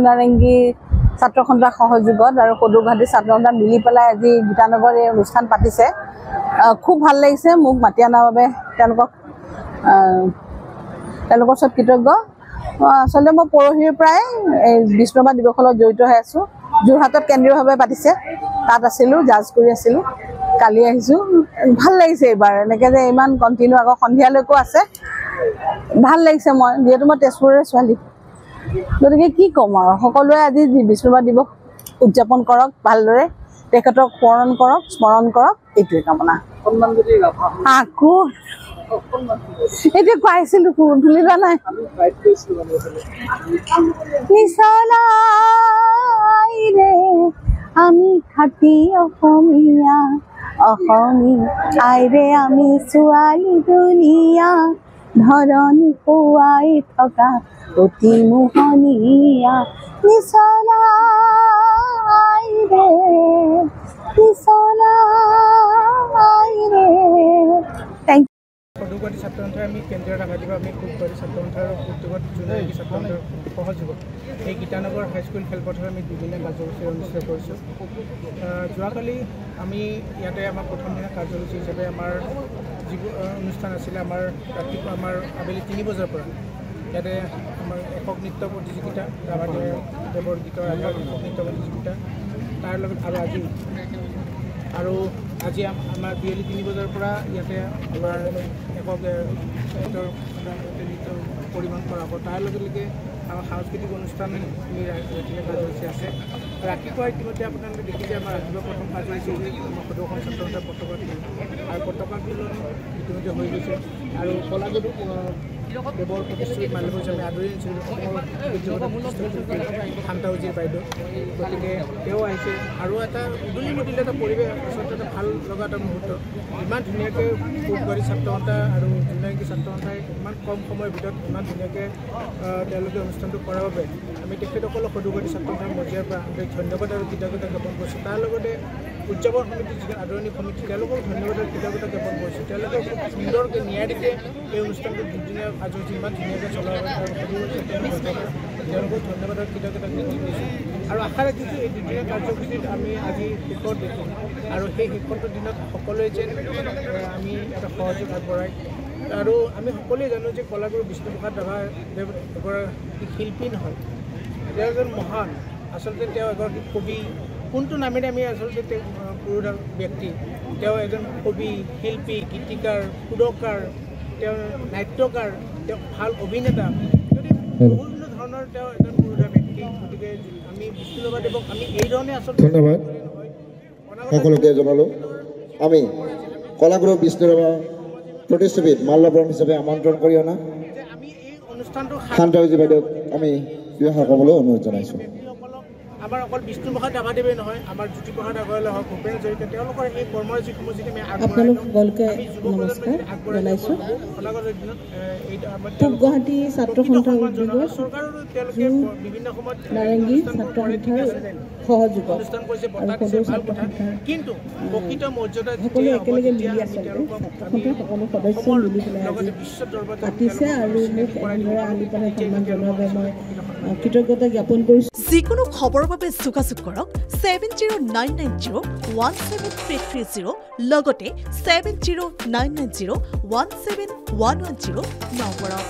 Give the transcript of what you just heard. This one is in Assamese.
নাৰেংগী ছাত্ৰ সন্থাৰ সহযোগত আৰু সদৌ গুৱাহাটী ছাত্ৰ সন্থা মিলি পেলাই আজি গীতানগৰ এই অনুষ্ঠান পাতিছে। খুব ভাল লাগিছে মোক মাতি অনাৰ বাবে তেওঁলোকৰ ওচৰত কৃতজ্ঞ। আচলতে মই পৰহিৰ পৰাই এই বিষ্ণুৰাভা দিৱসৰ লগত জড়িত হৈ আছোঁ। যোৰহাটত কেন্দ্ৰীয়ভাৱে পাতিছে, তাত আছিলোঁ, জাজ কৰি আছিলোঁ। কালি আহিছোঁ, ভাল লাগিছে এইবাৰ এনেকৈ যে ইমান কণ্টিনিউ আকৌ সন্ধিয়ালৈকো আছে, ভাল লাগিছে। মই যিহেতু মই তেজপুৰৰে ছোৱালী, গতিকে কি ক'ম আৰু সকলোৱে আজি বিষ্ণুৰাভা দিৱস উদযাপন কৰক, ভালদৰে তেখেতক স্মৰণ কৰক, এইটোৱে কামনা। আকৌ এতিয়া পাইছিলোঁ তুলি লোৱা নাই। নিচলাইৰে আমি খাটি অসমীয়া, আইৰে আমি ছোৱালী দুনীয়া, ধৰণী খুৱাই থকা অতি মোহনীয়া, নিচলাইৰে সদৌ গুৱাহাটী ছাত্ৰ সন্থাই আমি কেন্দ্ৰীয় ৰাভাদিবা আমি সদৌ গুৱাহাটী ছাত্ৰ সন্থাৰ উদ্যোগত জুনাৰী ছাত্ৰ সন্থাৰ সহযোগত এই গীতানগৰ হাইস্কুল খেলপথাৰত আমি দুদিনীয়া কাৰ্যসূচী অনুষ্ঠিত কৰিছোঁ। যোৱাকালি আমি ইয়াতে আমাৰ প্ৰথম দিনা কাৰ্যসূচী হিচাপে আমাৰ যিবোৰ অনুষ্ঠান আছিলে, আমাৰ ৰাতিপুৱা আমাৰ আবেলি 3 বজাৰ পৰা ইয়াতে আমাৰ একক নৃত্য প্ৰতিযোগিতা, ৰাভাদেৱৰ গীতৰ একক নৃত্য প্ৰতিযোগিতা, তাৰ লগত আৰু আজি আমাৰ বিয়লি 3 বজাৰ পৰা ইয়াতে আমাৰ একক নৃত্য পৰিৱেশন কৰা হ'ব। তাৰ লগে লগে আমাৰ সাংস্কৃতিক অনুষ্ঠান ৰাতিপুৱা কাৰ্যসূচী আছে। ৰাতিপুৱা ইতিমধ্যে আপোনালোকে দেখিছে আমাৰ ৰাতিপুৱা প্ৰথম কাৰ্যসূচী আমাৰ সদৌখন ছাত্ৰ সন্থাৰ পতাকা তোলন, আৰু পতাকা তোলন ইতিমধ্যে হৈ গৈছে। আৰু কলাগুৰু দেৱৰ প্ৰতিশ্ৰুতি মাল্যভূষি আমি আদৰি আনিছিলোঁ শান্তা উজীৰ বাইদেউ, গতিকে তেওঁ আহিছে। আৰু এটা উদুলি মুদুলি এটা পৰিৱেশ, আচলতে এটা ভাল লগা এটা মুহূৰ্ত। ইমান ধুনীয়াকৈ সদৌ গুৱাহাটী ছাত্ৰ সন্থা আৰু জুনাৰী ছাত্ৰ সন্থাই ইমান কম সময়ৰ ভিতৰত ইমান ধুনীয়াকৈ তেওঁলোকে অনুষ্ঠানটো কৰাৰ বাবে আমি তেখেতসকলক সদৌ গুৱাহাটী ছাত্ৰ সন্থাৰ মজিয়াৰ পৰা ধন্যবাদ আৰু কৃতজ্ঞতা জ্ঞাপন কৰিছোঁ। তাৰ লগতে উদযাপন সমিতি, যিখন আদৰণি সমিতি, তেওঁলোকক ধন্যবাদ আৰু কৃতজ্ঞতা জ্ঞাপন কৰিছোঁ। তেওঁলোকে খুব সুন্দৰকৈ ন্যায়াধীশে এই অনুষ্ঠানটো দুদিনীয়া কাৰ্যসূচী ইমান ধুনীয়াকৈ চলাব তেওঁলোকক ধন্যবাদ আৰু কৃতজ্ঞতা জ্ঞাপন কৰিছোঁ। আৰু আশা ৰাখিছোঁ এই দুদিনীয়া কাৰ্যসূচীত আমি আজি শেষত দেখিম, আৰু সেই শেষৰটো দিনত সকলোৱে যেন আমি এটা সহযোগ আগবঢ়াই। আৰু আমি সকলোৱে জানো যে কলাগুৰু বিষ্ণুপ্ৰসাদ ৰাভাদেৱ এগৰাকী শিল্পী নহয়, তেওঁ এজন মহান, আচলতে তেওঁ এগৰাকী কবি। কোনটো নামেৰে আমি আচলতে তেওঁ পুৰুষাৰ ব্যক্তি, তেওঁ এজন কবি, শিল্পী, গীতিকাৰ, সুৰকাৰ, তেওঁ নাট্যকাৰ, তেওঁ ভাল অভিনেতা, যদি বিভিন্ন ধৰণৰ তেওঁ এজন পুৰুষাৰ ব্যক্তি। গতিকে আমি বিষ্ণুৰাভা দেৱক আমি এই ধৰণে আচলতে ধন্যবাদ সকলোকে জনালোঁ। আমি কলাগুৰু বিষ্ণুৰাভা প্ৰতিষ্ঠাপক মাল্যবৰণ হিচাপে আমন্ত্ৰণ কৰি অনা আমি এই অনুষ্ঠানটো শান্তা উজী বাইদেউক আমি ব্যৱহাৰ কৰিবলৈ অনুৰোধ জনাইছোঁ। আমাৰ অকল বিষ্ণুপ্ৰসাদ ৰাভাদেৱে নহয়, আমাৰ জ্যোতিপ্ৰসাদ আগৰৱালা হওক, ভূপেন হাজৰিকা, তেওঁলোকৰ এই কৰ্মৰাজিসমূহ যদি আমি আপোনালোকসকলকে নমস্কাৰ জনাইছোঁ। পূব গুৱাহাটী ছাত্ৰ সন্থাৰ উদ্যোগত বিভিন্ন সময়ত নাৰেংগী ছাত্ৰ সন্থাৰ সহযোগত অনুষ্ঠান কৰিছে, আৰু সদৌ ছাত্ৰ সন্থাৰ কিন্তু প্ৰকৃত মৰ্যাদা সকলো একেলগে মিলি আচলতে ছাত্ৰ সন্থাৰ সকলো সদস্য মিলি পেলাই আজি পাতিছে, আৰু মোক এনেদৰে আনি পেলাই সন্মান জনোৱাৰ বাবে মই কৃতজ্ঞতা জ্ঞাপন কৰিছোঁ। যিকোনো খবৰৰ বাবে যোগাযোগ কৰক 7099017330 লগতে 7099017110 নম্বৰত।